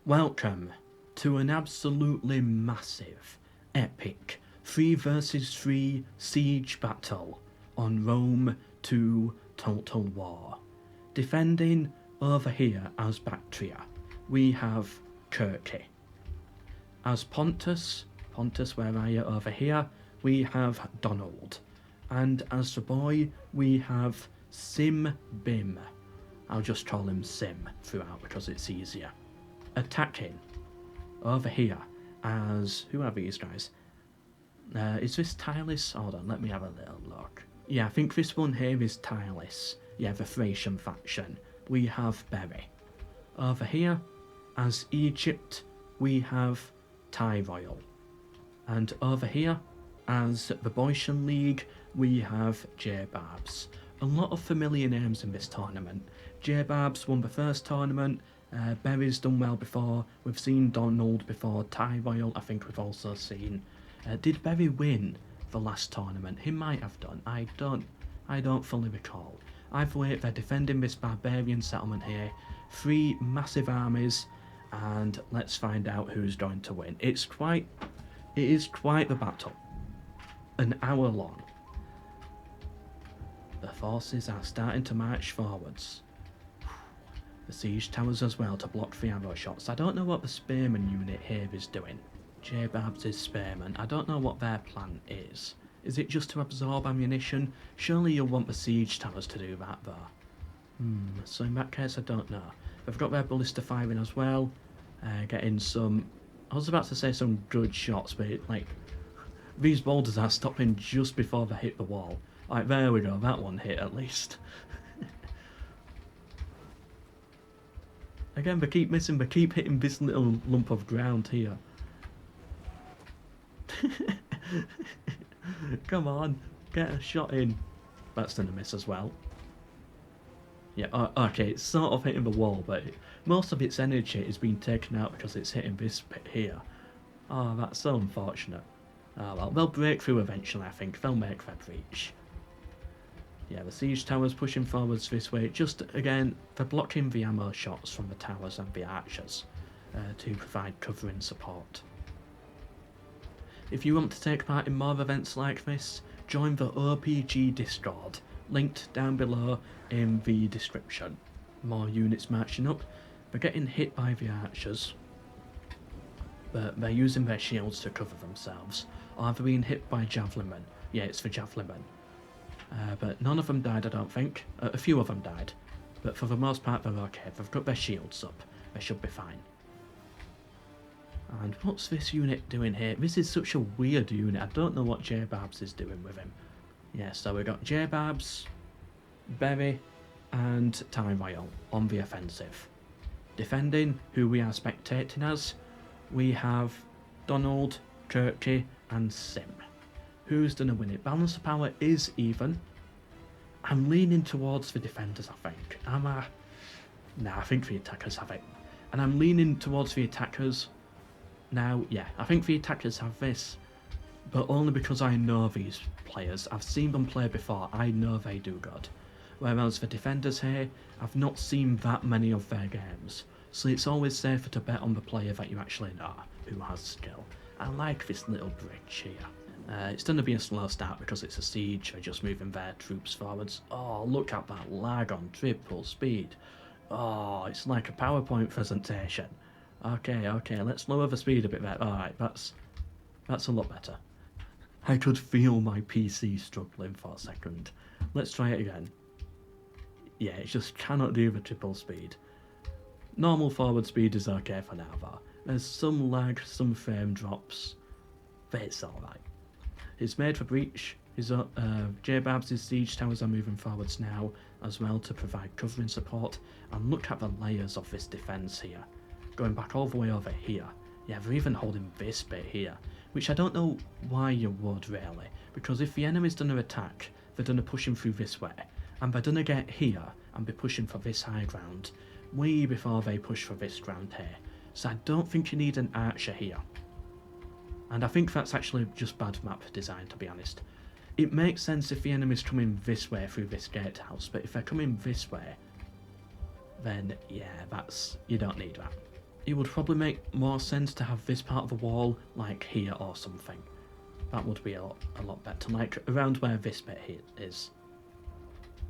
Welcome to an absolutely massive, epic 3 versus 3 siege battle on Rome to Total War. Defending over here as Bactria, we have Kirky. As Pontus, where are you over here? We have Donald. And as the boy, we have Sim Bim. I'll just call him Sim throughout because it's easier. Attacking over here as, who are these guys? Is this Tylis? Hold on, let me have a little look. Yeah, I think this one here is Tylis. Yeah, the Thracian faction. We have Berry. Over here, as Egypt, we have Tyroyal. And over here, as the Boeotian League, we have J-Barbs. A lot of familiar names in this tournament. J-Barbs won the first tournament. Berry's done well before. We've seen Donald before. Tyroyal, I think we've also seen. Did Berry win the last tournament? He might have done. I don't fully recall. Either way, they're defending this barbarian settlement here. 3 massive armies, and let's find out who's going to win. It is quite the battle. An hour long. The forces are starting to march forwards. The siege towers as well to block the arrow shots. I don't know what the spearman unit here is doing. J-Barbs is spearman. I don't know what their plan is. Is it just to absorb ammunition? Surely you'll want the siege towers to do that though. So in that case I don't know. They've got their ballista firing as well. Getting some, I was about to say some good shots, but these boulders are stopping just before they hit the wall. Like, there we go, that one hit at least. Again, they keep missing, they keep hitting this little lump of ground here. Come on, get a shot in. That's gonna miss as well. Yeah, okay, it's sort of hitting the wall, but most of its energy is being taken out because it's hitting this bit here. Oh, that's so unfortunate. Oh well, they'll break through eventually, I think. They'll make their breach. Yeah, the siege towers pushing forwards this way. Just, again, they're blocking the ammo shots from the towers and the archers to provide covering support. If you want to take part in more events like this, join the OPG Discord, linked down below in the description. More units marching up. They're getting hit by the archers, but they're using their shields to cover themselves. Or they're being hit by javelinmen. Yeah, it's the javelinmen. But none of them died, I don't think. A few of them died. But for the most part, they're okay. They've got their shields up. They should be fine. And what's this unit doing here? This is such a weird unit. I don't know what J-Barbs is doing with him. Yeah, so we've got J-Barbs, Berry, and Tyroyal on the offensive. Defending, who we are spectating as, we have Donald, Kirky, and Sim. Who's going to win it? Balance of power is even. I'm leaning towards the defenders, I think. Nah, I think the attackers have it. And I'm leaning towards the attackers. Now, yeah, I think the attackers have this. But only because I know these players. I've seen them play before. I know they do good. Whereas the defenders here, I've not seen that many of their games. So it's always safer to bet on the player that you actually know, who has skill. I like this little bridge here. It's going to be a slow start because it's a siege. They're just moving their troops forwards. Oh, look at that lag on triple speed. Oh, it's like a PowerPoint presentation. Okay, let's lower the speed a bit there. Alright, that's a lot better. I could feel my PC struggling for a second. Let's try it again. Yeah, it just cannot do the triple speed. Normal forward speed is okay for now though. There's some lag, some frame drops, but it's alright. It's made for breach. J-Barbs' siege towers are moving forwards now as well to provide covering support. And look at the layers of this defence here. Going back all the way over here. Yeah, they're even holding this bit here. Which I don't know why you would really. Because if the enemy's going to attack, they're going to push him through this way. And they're going to get here and be pushing for this high ground way before they push for this ground here. So I don't think you need an archer here. And I think that's actually just bad map design, to be honest. It makes sense if the enemy's coming this way through this gatehouse, but if they're coming this way, then yeah, you don't need that. it would probably make more sense to have this part of the wall like here or something. That would be a lot better, like around where this bit here is.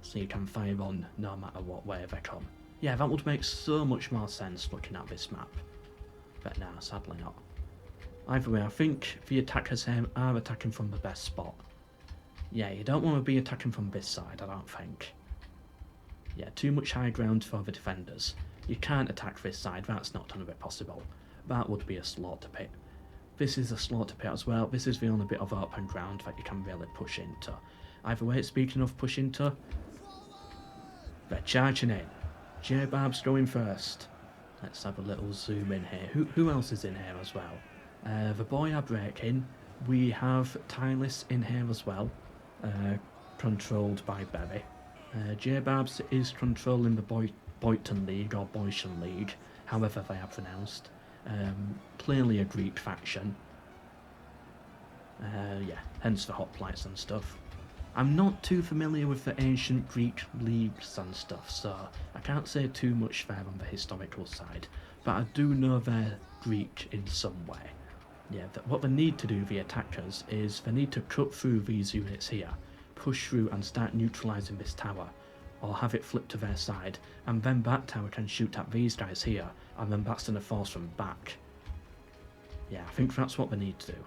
So you can fire on no matter what way they come. Yeah, that would make so much more sense looking at this map. But nah, sadly not. Either way, I think the attackers here are attacking from the best spot. Yeah, you don't want to be attacking from this side, I don't think. Yeah, too much high ground for the defenders. You can't attack this side, that's not going to be possible. That would be a slaughter pit. This is a slaughter pit as well. This is the only bit of open ground that you can really push into. Either way, speaking of push into, they're charging in. J-Barb's going first. Let's have a little zoom in here. Who else is in here as well? The boy are breaking. We have Tylus in here as well, controlled by Berry. J-Barb's is controlling the Boyton League, or Boyton League, however they are pronounced. Clearly a Greek faction. Yeah, hence the hoplites and stuff. I'm not too familiar with the ancient Greek leagues and stuff, so I can't say too much there on the historical side, but I do know they're Greek in some way. Yeah, what they need to do, the attackers, is they need to cut through these units here, push through and start neutralising this tower, or have it flip to their side, and then that tower can shoot at these guys here, and then that's going to force them back. Yeah, I think that's what they need to do.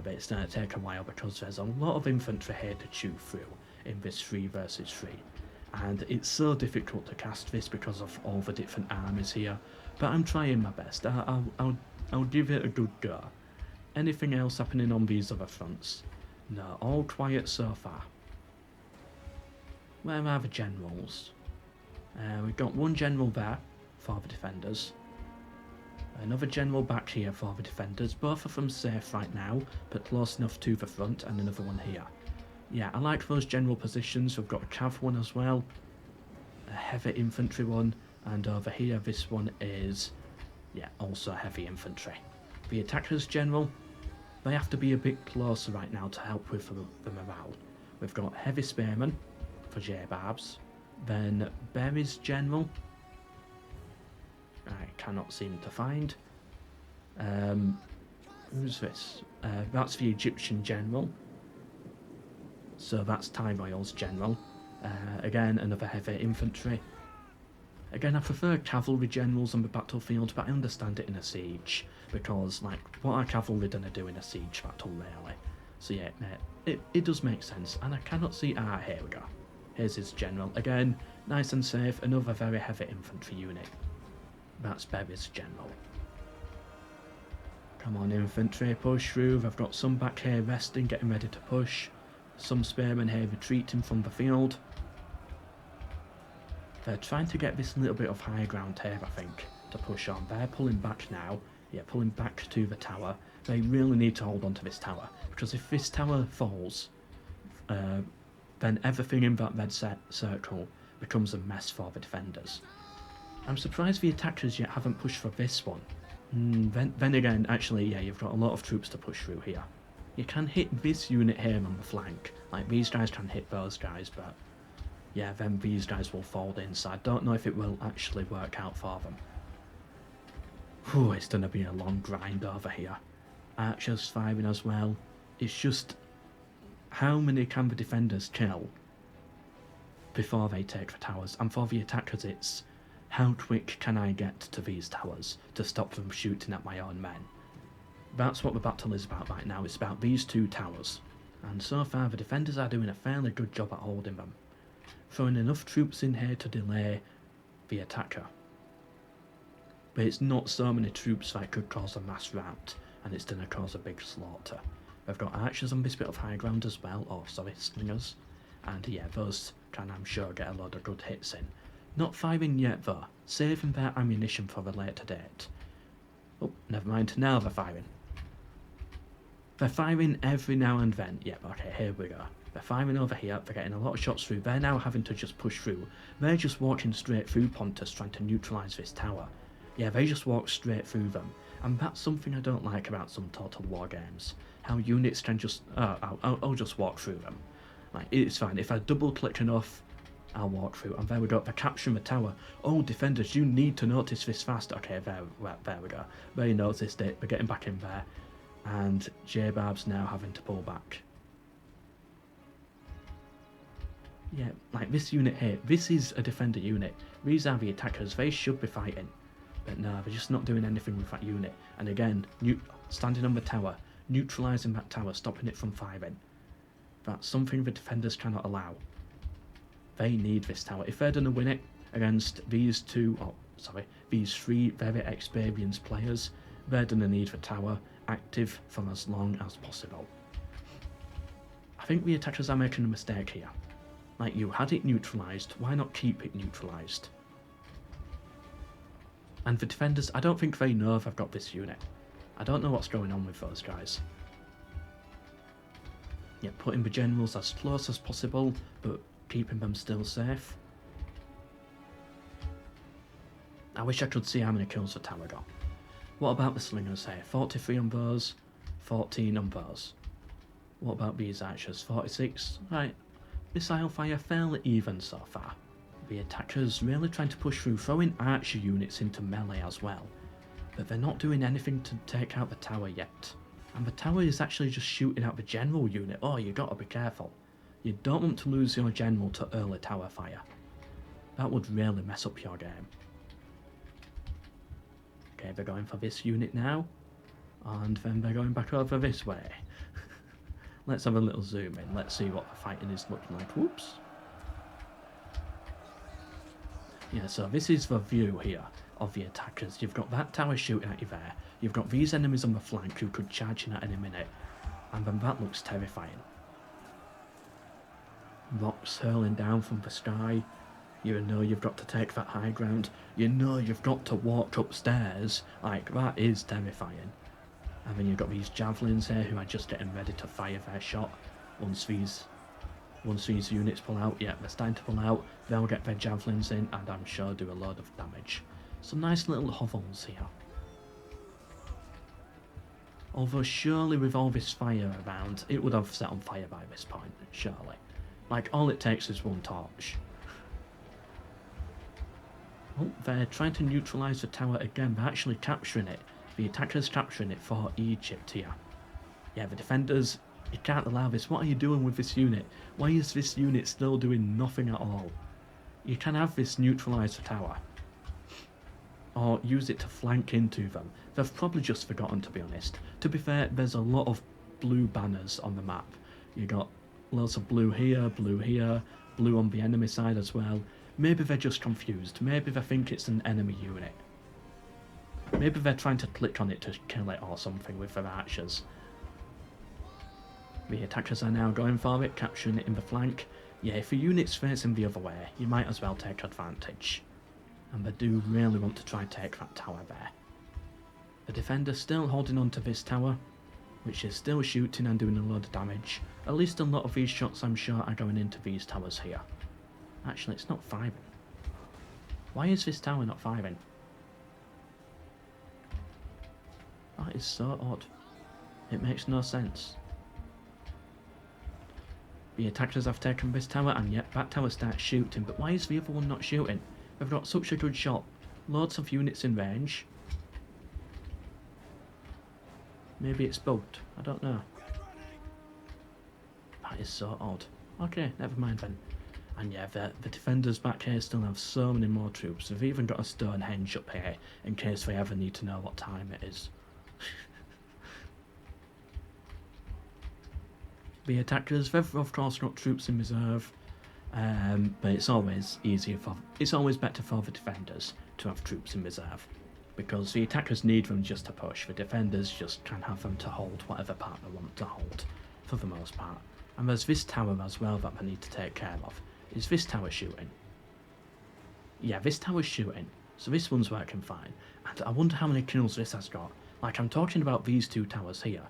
But it's going to take a while because there's a lot of infantry here to chew through in this 3 versus 3. And it's so difficult to cast this because of all the different armies here, but I'm trying my best. I'll give it a good go. Anything else happening on these other fronts? No, all quiet so far. Where are the generals? We've got one general there for the defenders. Another general back here for the defenders. Both of them safe right now, but close enough to the front, and another one here. Yeah, I like those general positions. We've got a cav one as well, a heavy infantry one, and over here this one is, yeah, also heavy infantry. The attackers general, they have to be a bit closer right now to help with the morale. We've got heavy spearmen for J-Barbs, then Berry's general, I cannot seem to find. Who's this? That's the Egyptian general. So that's Tyroyal's general. Again, another heavy infantry. Again, I prefer cavalry generals on the battlefield, but I understand it in a siege. Because, like, what are cavalry going to do in a siege battle, really? So yeah, it does make sense. And I cannot see... Ah, here we go. Here's his general. Again, nice and safe. Another very heavy infantry unit. That's Berry's general. Come on, infantry, push through. I've got some back here resting, getting ready to push. Some spearmen here retreating from the field. They're trying to get this little bit of high ground here, I think, to push on. They're pulling back now. Yeah, pulling back to the tower. They really need to hold on to this tower, because if this tower falls, then everything in that red circle becomes a mess for the defenders. I'm surprised the attackers yet haven't pushed for this one. Then again, actually, yeah, you've got a lot of troops to push through here. You can hit this unit here on the flank. Like, these guys can hit those guys, but... yeah, then these guys will fold in, so I don't know if it will actually work out for them. Whew, it's going to be a long grind over here. Archers firing as well. It's just... how many can the defenders kill before they take the towers? And for the attackers, it's... how quick can I get to these towers to stop them shooting at my own men? That's what the battle is about right now. It's about these 2 towers. And so far, the defenders are doing a fairly good job at holding them. Throwing enough troops in here to delay the attacker. But it's not so many troops that could cause a mass rout, and it's going to cause a big slaughter. We've got archers on this bit of high ground as well, or sorry, slingers. And yeah, those can, I'm sure, get a load of good hits in. Not firing yet though, saving their ammunition for a later date. Oh, never mind, now they're firing. They're firing every now and then. Yep, okay, here we go. They're firing over here, they're getting a lot of shots through. They're now having to just push through. They're just walking straight through Pontus trying to neutralise this tower. Yeah, they just walk straight through them. And that's something I don't like about some Total War games. How units can just... I'll just walk through them. Like, it's fine. If I double click enough, I'll walk through. And there we go, they're capturing the tower. Oh, defenders, you need to notice this fast. Okay, there we go. They noticed it, they're getting back in there. And J-Barb's now having to pull back. Yeah, like this unit here, this is a defender unit. These are the attackers, they should be fighting. But no, they're just not doing anything with that unit. And again, standing on the tower, neutralising that tower, stopping it from firing. That's something the defenders cannot allow. They need this tower. If they're going to win it against these these three very experienced players, they're going to need the tower active for as long as possible. I think the attackers are making a mistake here. Like, you had it neutralised, why not keep it neutralised? And the defenders, I don't think they know they've got this unit. I don't know what's going on with those guys. Yeah, putting the generals as close as possible, but keeping them still safe. I wish I could see how many kills the tower got. What about the slingers here? 43 on those, 14 on those. What about these archers? 46? Right. Missile fire fairly even so far. The attackers really trying to push through, throwing archer units into melee as well. But they're not doing anything to take out the tower yet. And the tower is actually just shooting out the general unit. Oh, you gotta be careful. You don't want to lose your general to early tower fire. That would really mess up your game. Okay, they're going for this unit now. And then they're going back over this way. Let's have a little zoom in. Let's see what the fighting is looking like. Whoops. Yeah, so this is the view here of the attackers. You've got that tower shooting at you there. You've got these enemies on the flank who could charge in at any minute. And then that looks terrifying. Rocks hurling down from the sky. You know you've got to take that high ground. You know you've got to walk upstairs. Like, that is terrifying. And then you've got these javelins here who are just getting ready to fire their shot. Once these units pull out, yeah, they're starting to pull out, they'll get their javelins in and I'm sure do a load of damage. Some nice little hovels here. Although surely with all this fire around, it would have set on fire by this point, surely. Like, all it takes is one torch. Oh, they're trying to neutralise the tower again, they're actually capturing it. The attackers capturing it for Egypt here. Yeah, the defenders, you can't allow this. What are you doing with this unit? Why is this unit still doing nothing at all? You can have this neutralise the tower. Or use it to flank into them. They've probably just forgotten, to be honest. To be fair, there's a lot of blue banners on the map. You got lots of blue here, blue on the enemy side as well. Maybe they're just confused. Maybe they think it's an enemy unit. Maybe they're trying to click on it to kill it or something with their archers. The attackers are now going for it, capturing it in the flank. Yeah, if a unit's facing the other way, you might as well take advantage. And they do really want to try and take that tower there. The defender's still holding on to this tower, which is still shooting and doing a load of damage. At least a lot of these shots, I'm sure, are going into these towers here. Actually, it's not firing. Why is this tower not firing? That is so odd. It makes no sense. The attackers have taken this tower and yet that tower starts shooting, but why is the other one not shooting? They've got such a good shot. Loads of units in range. Maybe it's bugged. I don't know. That is so odd. Okay, never mind then. And yeah, the defenders back here still have so many more troops. They've even got a Stonehenge up here in case they ever need to know what time it is. The attackers, they've of course got troops in reserve, but it's always better for the defenders to have troops in reserve, because the attackers need them just to push. The defenders just can have them to hold whatever part they want to hold, for the most part. And there's this tower as well that they need to take care of. Is this tower shooting? Yeah, this tower's shooting, so this one's working fine. And I wonder how many kills this has got. Like, I'm talking about these two towers here.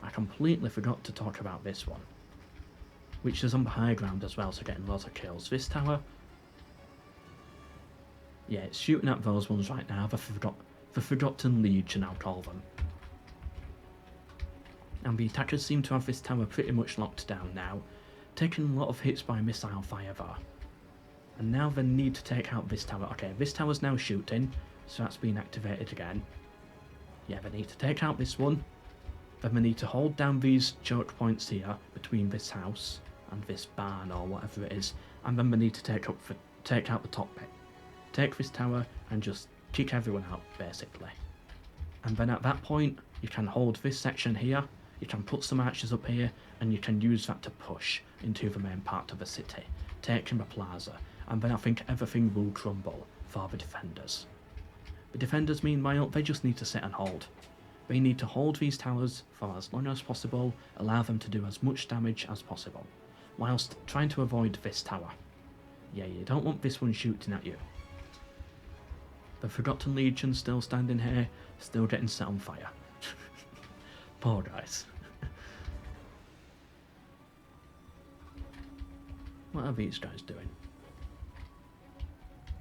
I completely forgot to talk about this one, which is on the high ground as well, so getting lots of kills. This tower, yeah, it's shooting at those ones right now. The Forgotten Legion, I'll call them. And the attackers seem to have this tower pretty much locked down now, taking a lot of hits by missile fire there. And now they need to take out this tower. Okay, this tower's now shooting, so that's being activated again. Yeah, they need to take out this one. Then they need to hold down these choke points here between this house and this barn or whatever it is. And then they need to take out the top bit. Take this tower and just kick everyone out, basically. And then at that point, you can hold this section here, you can put some archers up here, and you can use that to push into the main part of the city, taking the plaza, and then I think everything will crumble for the defenders. The defenders, meanwhile, they just need to sit and hold. They need to hold these towers for as long as possible, allow them to do as much damage as possible, whilst trying to avoid this tower. Yeah, you don't want this one shooting at you. The Forgotten Legion still standing here, still getting set on fire. Poor guys. What are these guys doing?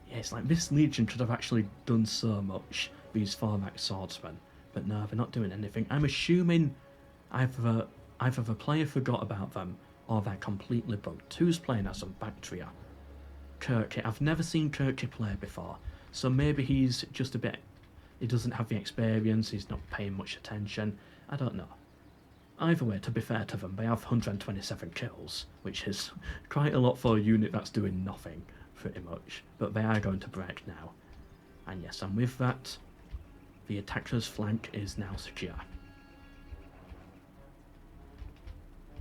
Yeah, it's like this Legion could have actually done so much, these Formac swordsmen. But no, they're not doing anything. I'm assuming either the player forgot about them, or they're completely bugged. Who's playing as some Bactria? Kirky. I've never seen Kirky play before, so maybe he's just a bit... He doesn't have the experience, he's not paying much attention. I don't know. Either way, to be fair to them, they have 127 kills, which is quite a lot for a unit that's doing nothing, pretty much. But they are going to break now. And yes, and with that, the attacker's flank is now secure.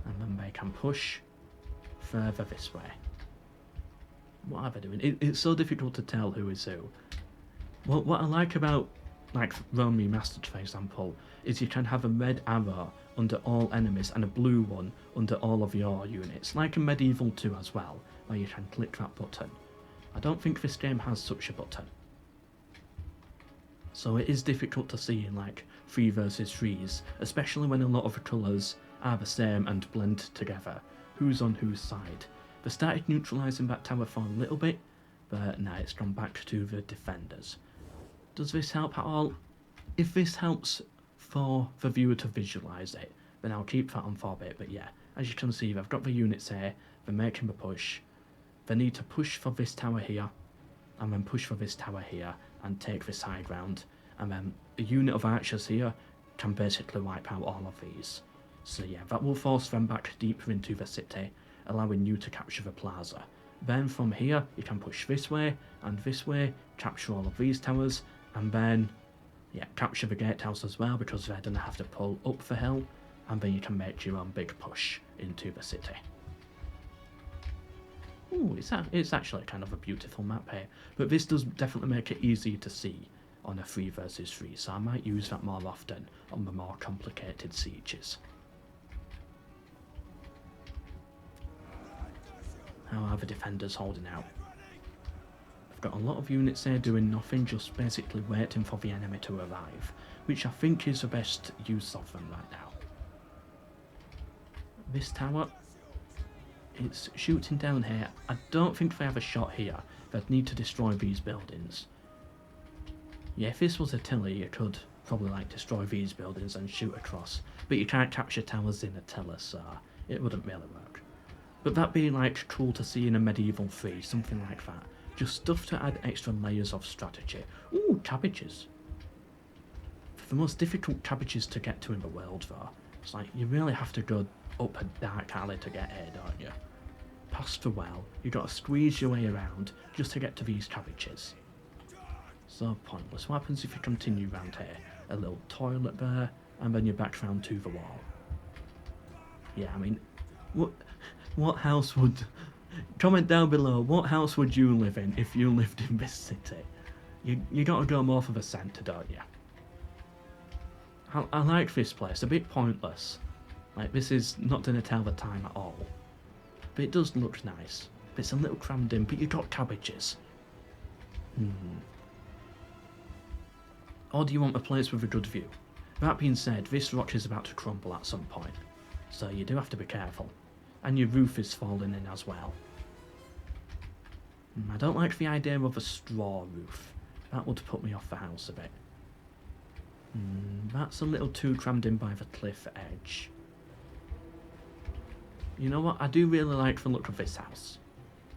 And then they can push further this way. What are they doing? It's so difficult to tell who is who. What I like about, like, Rome Remastered, for example, is you can have a red arrow under all enemies and a blue one under all of your units, like in Medieval 2 as well, where you can click that button. I don't think this game has such a button. So it is difficult to see in, like, 3 versus 3s, especially when a lot of the colours are the same and blend together. Who's on whose side? They started neutralising that tower for a little bit, but now it's gone back to the defenders. Does this help at all? If this helps for the viewer to visualise it, then I'll keep that on for a bit. But yeah, as you can see, they've got the units here, they're making the push. They need to push for this tower here, and then push for this tower here, and take this high ground. And then a unit of archers here can basically wipe out all of these. So yeah, that will force them back deeper into the city, allowing you to capture the plaza. Then from here, you can push this way, and this way, capture all of these towers, and then, yeah, capture the gatehouse as well, because they're going to have to pull up the hill, and then you can make your own big push into the city. Ooh, it's actually kind of a beautiful map here, but this does definitely make it easy to see on a 3 versus 3, so I might use that more often on the more complicated sieges. How are the defenders holding out? I've got a lot of units there doing nothing, just basically waiting for the enemy to arrive, which I think is the best use of them right now. This tower, it's shooting down here. I don't think they have a shot here. They'd need to destroy these buildings. Yeah, if this was Attila, you could probably like destroy these buildings and shoot across, but you can't capture towers in Attila, so it wouldn't really work. But that'd be like cool to see in a Medieval 3, something like that. Just stuff to add extra layers of strategy. Ooh, cabbages. The most difficult cabbages to get to in the world though. It's like, you really have to go up a dark alley to get here, don't you? Past the well, you gotta squeeze your way around just to get to these cabbages. So pointless. What happens if you continue round here? A little toilet there, and then you're back round to the wall. Yeah, I mean, what house would... Comment down below, what house would you live in if you lived in this city? You gotta go more for the centre, don't you? I like this place, a bit pointless. Like, this is not going to tell the time at all. But it does look nice. It's a little crammed in, but you got cabbages. Or do you want a place with a good view? That being said, this rock is about to crumble at some point, so you do have to be careful. And your roof is falling in as well. I don't like the idea of a straw roof. That would put me off the house a bit. That's a little too crammed in by the cliff edge. You know what? I do really like the look of this house.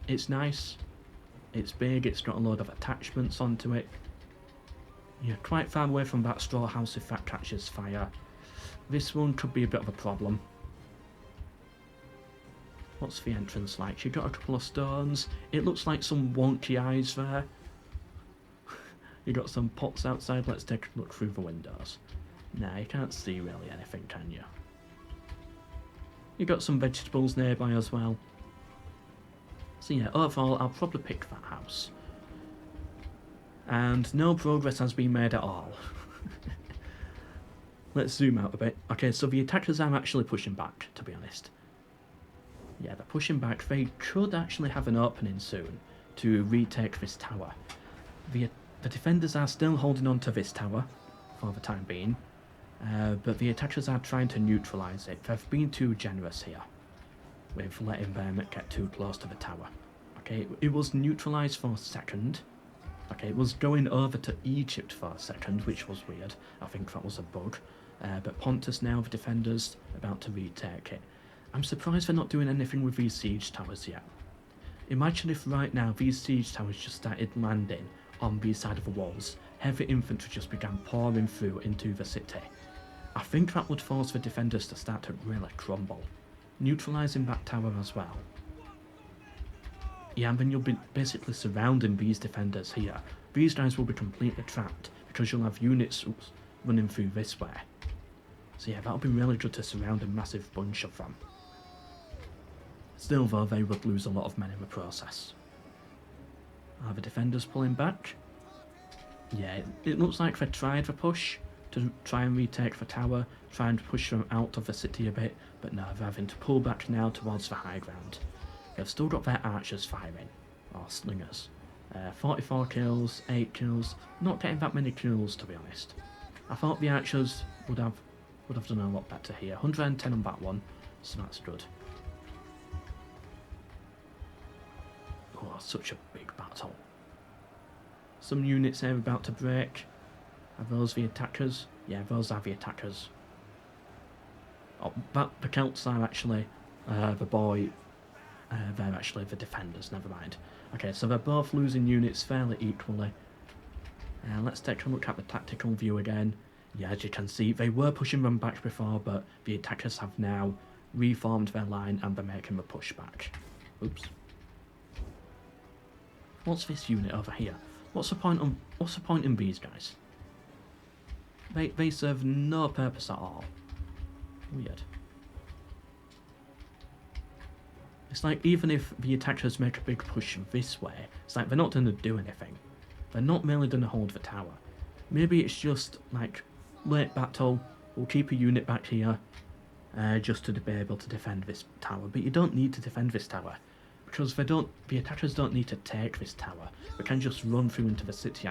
It's nice, It's big, it's got a load of attachments onto it. You're quite far away from that straw house if that catches fire. This one could be a bit of a problem. What's the entrance like? You've got a couple of stones. It looks like some wonky eyes there. You got some pots outside. Let's take a look through the windows. Nah, you can't see really anything, can you? You got some vegetables nearby as well. So yeah, overall, I'll probably pick that house. And no progress has been made at all. Let's zoom out a bit. Okay, so the attackers are actually pushing back, to be honest. Yeah, they're pushing back. They could actually have an opening soon to retake this tower. The defenders are still holding on to this tower for the time being, but the attackers are trying to neutralise it. They've been too generous here with letting them get too close to the tower. Okay, it was neutralised for a second. Okay, it was going over to Egypt for a second, which was weird. I think that was a bug. But Pontus now, the defenders, about to retake it. I'm surprised they're not doing anything with these siege towers yet. Imagine if right now these siege towers just started landing on these side of the walls. Heavy infantry just began pouring through into the city. I think that would force the defenders to start to really crumble, neutralising that tower as well. Yeah, and then you'll be basically surrounding these defenders here. These guys will be completely trapped because you'll have units running through this way. So yeah, that'll be really good to surround a massive bunch of them. Still though, they would lose a lot of men in the process. Are the defenders pulling back? Yeah, it looks like they tried the push to try and retake the tower, try and push them out of the city a bit, but no, they're having to pull back now towards the high ground. They've still got their archers firing, or slingers. 44 kills, 8 kills, not getting that many kills to be honest. I thought the archers would have done a lot better here. 110 on that one, so that's good. Oh, such a big battle. Some units are about to break. Are those the attackers? Yeah, those are the attackers. Oh, the Celts are actually they're actually the defenders, never mind. Okay, so they're both losing units fairly equally. Let's take a look at the tactical view again. Yeah, as you can see, they were pushing them back before, but the attackers have now reformed their line and they're making the push back. Oops. What's this unit over here? What's the point in these guys? They serve no purpose at all. Weird. It's like even if the attackers make a big push this way, it's like they're not going to do anything. They're not merely going to hold the tower. Maybe it's just like late battle, we'll keep a unit back here just to be able to defend this tower. But you don't need to defend this tower because the attackers don't need to take this tower. They can just run through into the city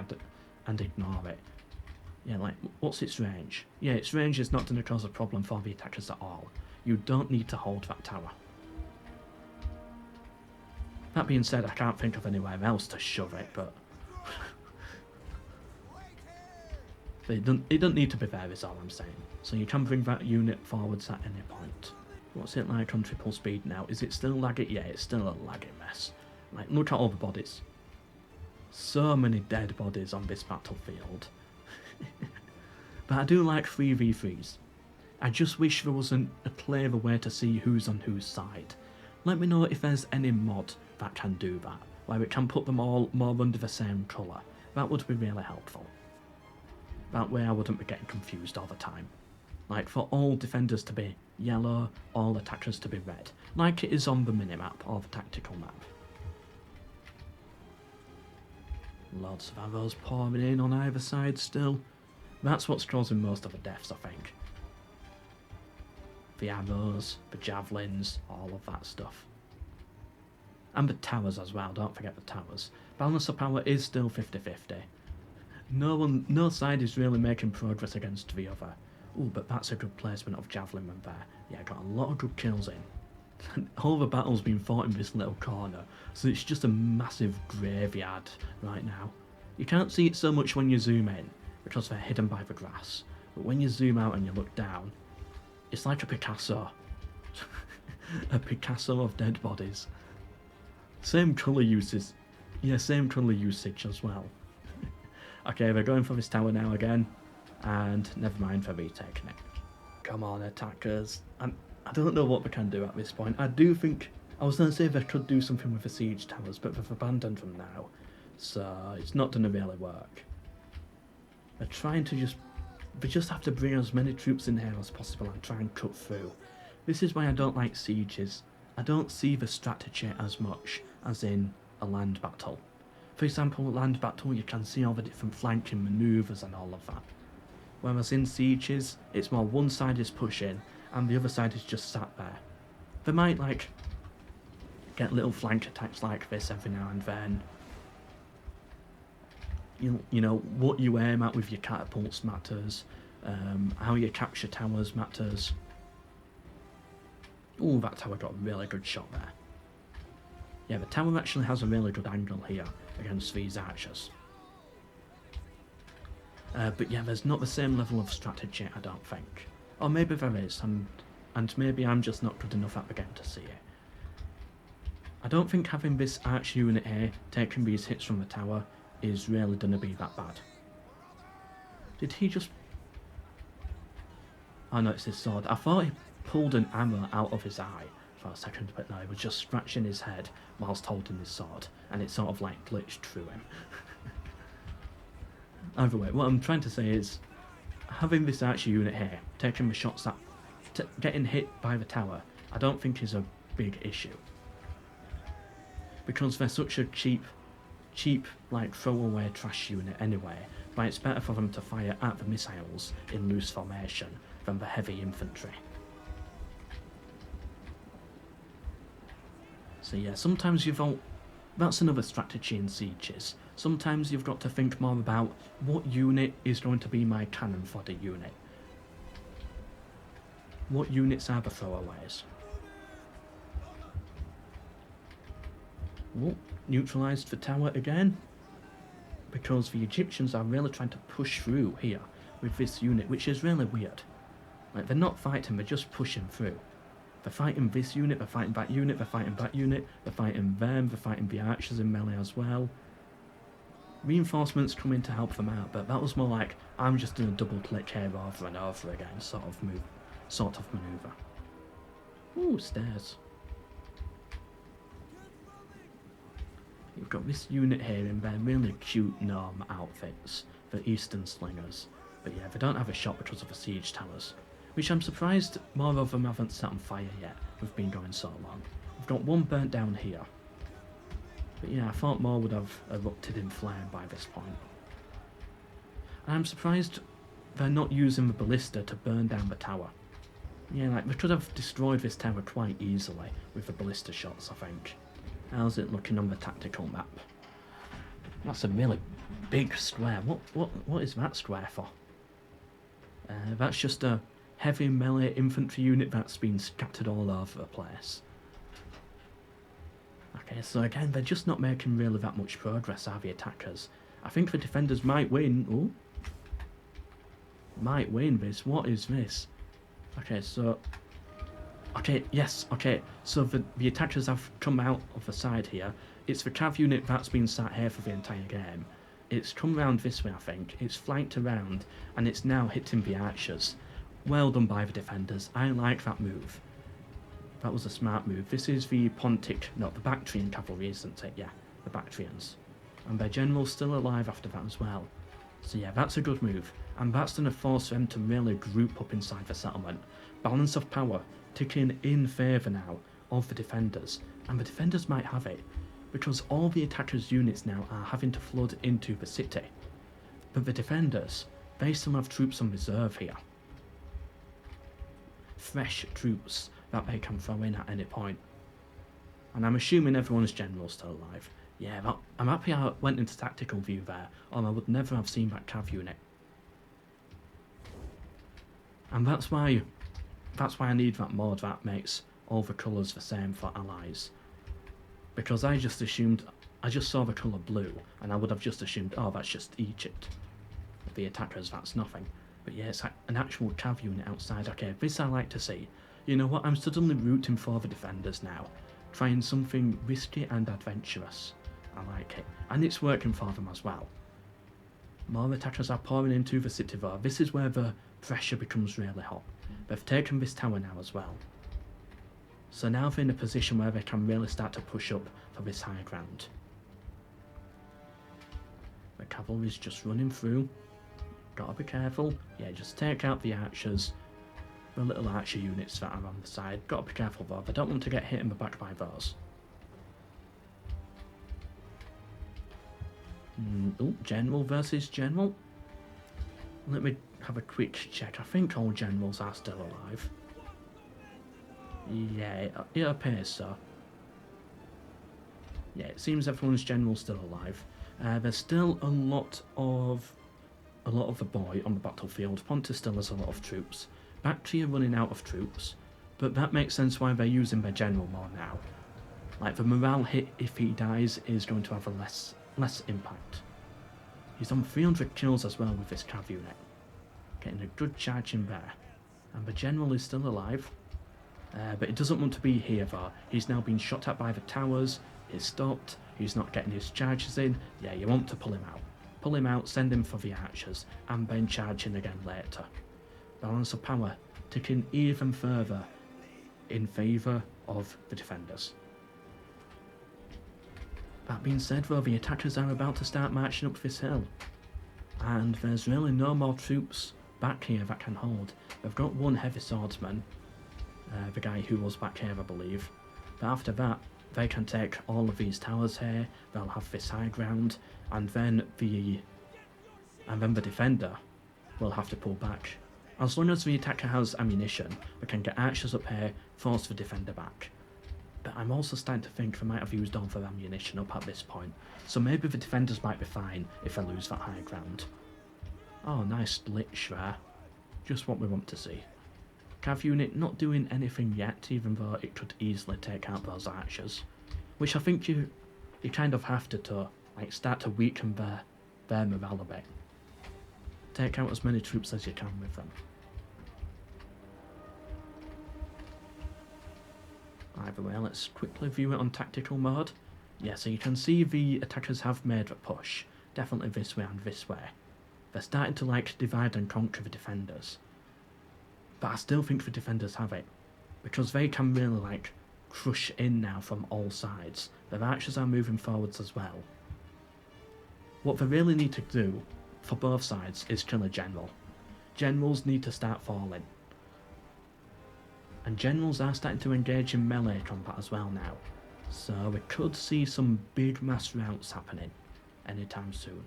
and ignore it. Yeah, like, what's its range? Yeah, its range is not going to cause a problem for the attackers at all. You don't need to hold that tower. That being said, I can't think of anywhere else to shove it, but it doesn't need to be there is all I'm saying. So you can bring that unit forwards at any point. What's it like on triple speed now? Is it still laggy? Yeah, it's still a laggy mess. Like, look at all the bodies. So many dead bodies on this battlefield. But I do like 3v3s. I just wish there wasn't a clearer way to see who's on whose side. Let me know if there's any mod that can do that, where it can put them all more under the same colour. That would be really helpful. That way I wouldn't be getting confused all the time. Like for all defenders to be yellow, all attackers to be red, like it is on the minimap or the tactical map. Lots of arrows pouring in on either side still. That's what's causing most of the deaths, I think. The arrows, the javelins, all of that stuff. And the towers as well, don't forget the towers. Balance of power is still 50-50. No side is really making progress against the other. Ooh, but that's a good placement of javelin man there. Yeah, got a lot of good kills in. All the battle's been fought in this little corner, so it's just a massive graveyard right now. You can't see it so much when you zoom in, because they're hidden by the grass. But when you zoom out and you look down, it's like a Picasso. A Picasso of dead bodies. Same colour uses Yeah, same colour usage as well. Okay, we're going for this tower now again, and never mind for retaking it. Come on, attackers. I don't know what we can do at this point. I do think, I was going to say they could do something with the siege towers, but they've abandoned them now, so it's not going to really work. They're trying to they just have to bring as many troops in here as possible and try and cut through. This is why I don't like sieges. I don't see the strategy as much as in a land battle. For example, a land battle, you can see all the different flanking manoeuvres and all of that. Whereas in sieges, it's more one side is pushing and the other side is just sat there. They might like get little flank attacks like this every now and then. You know, what you aim at with your catapults matters, how you capture towers matters. Oh, that tower got a really good shot there. Yeah, the tower actually has a really good angle here against these archers. But yeah, there's not the same level of strategy, I don't think. Or maybe there is, and maybe I'm just not good enough at the game to see it. I don't think having this arch unit here taking these hits from the tower is really going to be that bad. Did he just... Oh no, it's his sword. I thought he pulled an arrow out of his eye for a second, but no, he was just scratching his head whilst holding his sword, and it sort of like glitched through him. Either way, what I'm trying to say is, having this archer unit here, taking the shots at... getting hit by the tower, I don't think is a big issue. Because they're such a cheap, like, throwaway trash unit anyway, but it's better for them to fire at the missiles in loose formation than the heavy infantry. So yeah, sometimes that's another strategy in sieges. Sometimes you've got to think more about what unit is going to be my cannon fodder unit. What units are the throwaways? Oh, neutralised the tower again. Because the Egyptians are really trying to push through here with this unit, which is really weird. Like, they're not fighting, they're just pushing through. They're fighting this unit, they're fighting that unit, they're fighting that unit, they're fighting them, they're fighting the archers in melee as well. Reinforcements come in to help them out, but that was more like, I'm just doing a double click here over and over again sort of manoeuvre. Ooh, stairs. You've got this unit here in their really cute gnome outfits, the Eastern Slingers, but yeah, they don't have a shot because of the siege towers, which I'm surprised more of them haven't set on fire yet, we've been going so long. We've got one burnt down here, but yeah, I thought more would have erupted in flame by this point. And I'm surprised they're not using the ballista to burn down the tower. Yeah, like, they could have destroyed this tower quite easily with the ballista shots, I think. How's it looking on the tactical map? That's a really big square. What is that square for? That's just a heavy melee infantry unit that's been scattered all over the place. Okay, so again, they're just not making really that much progress, are the attackers? I think the defenders might win. Ooh. Might win this. What is this? Okay, so... Okay, yes, okay, so the attackers have come out of the side here. It's the cav unit that's been sat here for the entire game. It's come round this way, I think. It's flanked around, and it's now hitting the archers. Well done by the defenders. I like that move. That was a smart move. This is the Pontic, no, the Bactrian cavalry, isn't it? Yeah, the Bactrians. And their general's still alive after that as well. So yeah, that's a good move. And that's going to force them to really group up inside the settlement. Balance of power ticking in favour now of the defenders. And the defenders might have it, because all the attackers' units now are having to flood into the city. But the defenders, they still have troops on reserve here. Fresh troops that they can throw in at any point. And I'm assuming everyone's general's still alive. Yeah, I'm happy I went into tactical view there, or I would never have seen that cav unit. And that's why I need that mod that makes all the colours the same for allies. Because I just saw the colour blue, and I would have just assumed, oh, that's just Egypt. The attackers, that's nothing. But yeah, it's an actual cav unit outside. Okay, this I like to see. You know what, I'm suddenly rooting for the defenders now. Trying something risky and adventurous. I like it. And it's working for them as well. More attackers are pouring into the city though. This is where the pressure becomes really hot. They've taken this tower now as well. So now they're in a position where they can really start to push up for this high ground. The cavalry's just running through. Gotta be careful. Yeah, just take out the archers. The little archer units that are on the side. Gotta be careful though. They don't want to get hit in the back by those. Oh, general versus general. Let me have a quick check. I think all generals are still alive. Yeah, it appears so. Yeah, it seems everyone's general's still alive. There's still a lot of the boy on the battlefield. Pontus still has a lot of troops. Bactria running out of troops, but that makes sense why they're using their general more now. Like, the morale hit if he dies is going to have a less impact. He's on 300 kills as well with this cav unit. Getting a good charge in there. And the general is still alive. But he doesn't want to be here though. He's now been shot at by the towers. He's stopped. He's not getting his charges in. Yeah, you want to pull him out. Pull him out, send him for the archers, and then charge in again later. Balance of power ticking even further in favour of the defenders. That being said though, the attackers are about to start marching up this hill. And there's really no more troops back here that can hold. They've got one heavy swordsman, the guy who was back here I believe. But after that, they can take all of these towers here, they'll have this high ground, and then the defender will have to pull back. As long as the attacker has ammunition, we can get archers up here, force the defender back. But I'm also starting to think they might have used all their ammunition up at this point, so maybe the defenders might be fine if they lose that high ground. Oh, nice glitch there. Just what we want to see. Cav unit not doing anything yet, even though it could easily take out those archers. Which I think you kind of have to like start to weaken their morale a bit. Take out as many troops as you can with them. Either way, let's quickly view it on tactical mode. Yeah, so you can see the attackers have made a push. Definitely this way and this way. They're starting to like divide and conquer the defenders. But I still think the defenders have it. Because they can really like crush in now from all sides. Their archers are moving forwards as well. What they really need to do for both sides is kill a general. Generals need to start falling. And generals are starting to engage in melee combat as well now. So we could see some big mass routs happening anytime soon.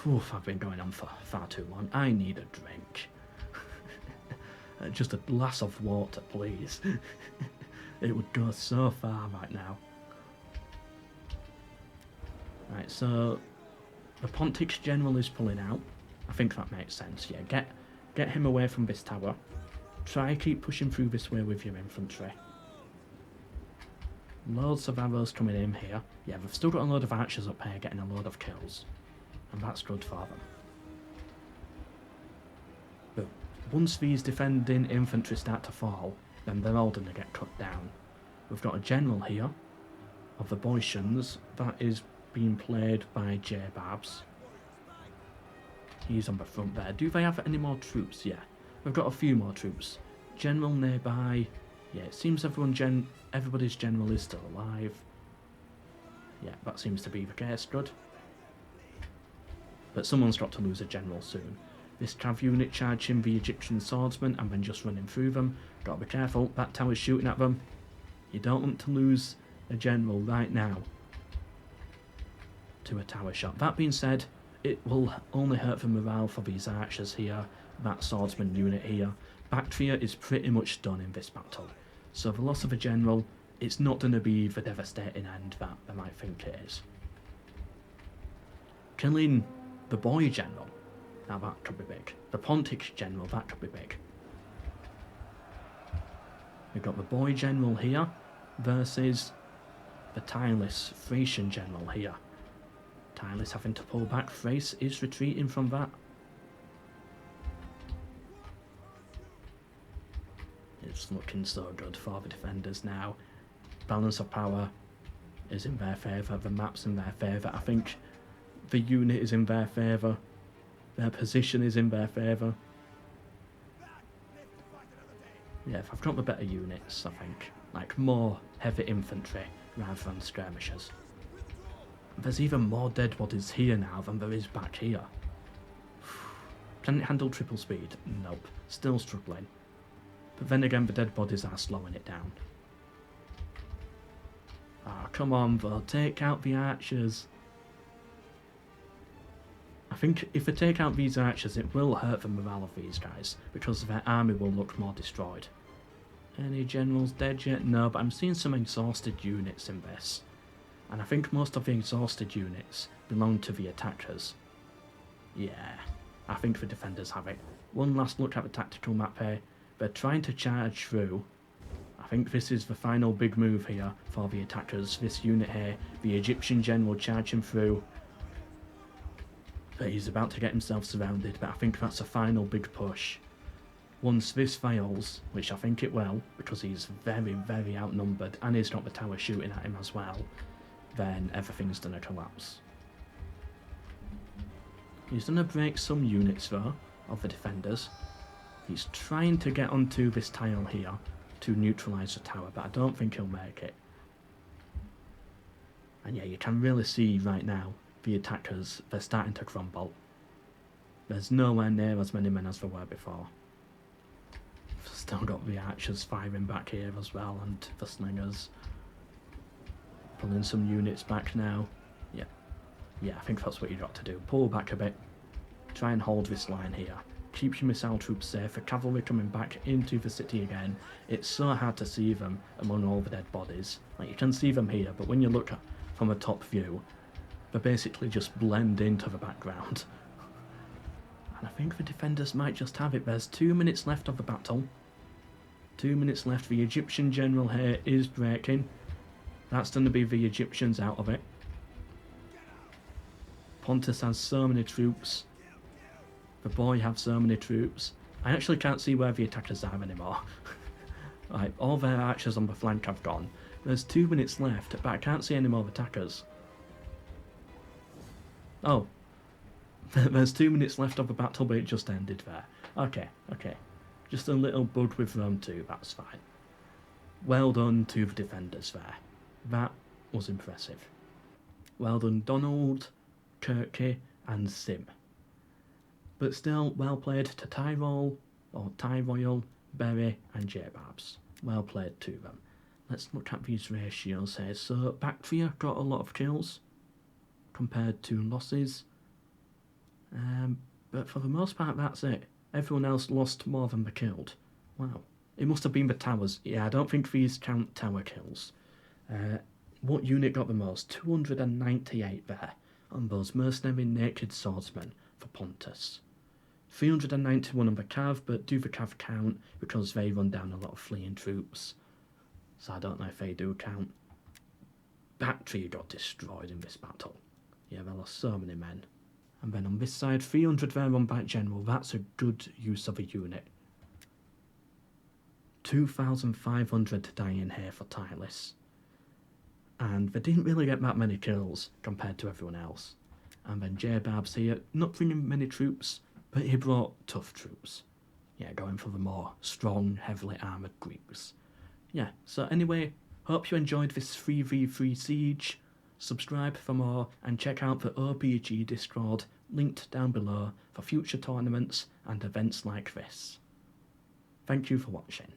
Oof, I've been going on for far too long. I need a drink. Just a glass of water, please. It would go so far right now. Right, so the Pontic general is pulling out. I think that makes sense. Yeah, get him away from this tower. Try keep pushing through this way with your infantry. Loads of arrows coming in here. Yeah, we've still got a load of archers up here getting a load of kills. And that's good for them. But once these defending infantry start to fall, then they're all going to get cut down. We've got a general here of the Boycians that is being played by J-Barbs. He's on the front there. Do they have any more troops? Yeah, we've got a few more troops. General nearby. Yeah, it seems everybody's general is still alive. Yeah, that seems to be the case. Good. But someone's got to lose a general soon. This cav unit charging the Egyptian swordsmen and then just running through them. Gotta be careful, that tower's shooting at them. You don't want to lose a general right now to a tower shot. That being said, it will only hurt the morale for these archers here, that swordsman unit here. Bactria is pretty much done in this battle. So the loss of a general, it's not going to be the devastating end that they might think it is. Killing the boy general, now that could be big. The Pontic general, that could be big. We've got the boy general here versus the Tyreless Thracian general here. Tyreless having to pull back, Thrace is retreating from that. It's looking so good for the defenders now. Balance of power is in their favour, the map's in their favour. I think the unit is in their favour, their position is in their favour. Yeah, they've got the better units, I think. Like, more heavy infantry rather than skirmishers. There's even more dead bodies here now than there is back here. Can it handle triple speed? Nope. Still struggling. But then again, the dead bodies are slowing it down. Ah, oh, come on, though. Take out the archers. I think if they take out these archers, it will hurt the morale of these guys, because their army will look more destroyed. Any generals dead yet? No, but I'm seeing some exhausted units in this. And I think most of the exhausted units belong to the attackers. Yeah, I think the defenders have it. One last look at the tactical map here. They're trying to charge through. I think this is the final big move here for the attackers. This unit here, the Egyptian general charging through. But he's about to get himself surrounded, but I think that's a final big push. Once this fails, which I think it will, because he's very, very outnumbered, and he's got the tower shooting at him as well, then everything's going to collapse. He's going to break some units though, of the defenders. He's trying to get onto this tile here to neutralise the tower, but I don't think he'll make it. And yeah, you can really see right now, the attackers, they're starting to crumble. There's nowhere near as many men as there were before. We've still got the archers firing back here as well, and the slingers. Pulling some units back now. Yeah, I think that's what you got to do. Pull back a bit. Try and hold this line here. Keep your missile troops safe. The cavalry coming back into the city again. It's so hard to see them among all the dead bodies. Like, you can see them here, but when you look from a top view, they basically just blend into the background. And I think the defenders might just have it. There's 2 minutes left of the battle. 2 minutes left. The Egyptian general here is breaking. That's going to be the Egyptians out of it. Pontus has so many troops. The boy have so many troops. I actually can't see where the attackers are anymore. Right, all their archers on the flank have gone. There's 2 minutes left, but I can't see any more attackers. Oh. There's 2 minutes left of the battle, but it just ended there. Okay. Just a little bug with Rome 2, that's fine. Well done to the defenders there. That was impressive. Well done, Donald, Kirky, and Sim. But still, well played to Tyrol, or Tyroyal, Berry, and J-Barbs. Well played to them. Let's look at these ratios here. So, Bactria got a lot of kills compared to losses. But for the most part, that's it. Everyone else lost more than they killed. Wow. It must have been the towers. Yeah, I don't think these count tower kills. What unit got the most? 298 there, on those mercenary naked swordsmen for Pontus. 391 on the Cav, but do the Cav count because they run down a lot of fleeing troops? So I don't know if they do count. Bactria got destroyed in this battle. Yeah, they lost so many men. And then on this side, 300 there on Bat General. That's a good use of a unit. 2,500 to die in here for Tylis. And they didn't really get that many kills compared to everyone else. And then J-Barbs here, not bringing many troops, but he brought tough troops. Yeah, going for the more strong, heavily armoured Greeks. Yeah, so anyway, hope you enjoyed this 3v3 siege. Subscribe for more and check out the OPG Discord linked down below for future tournaments and events like this. Thank you for watching.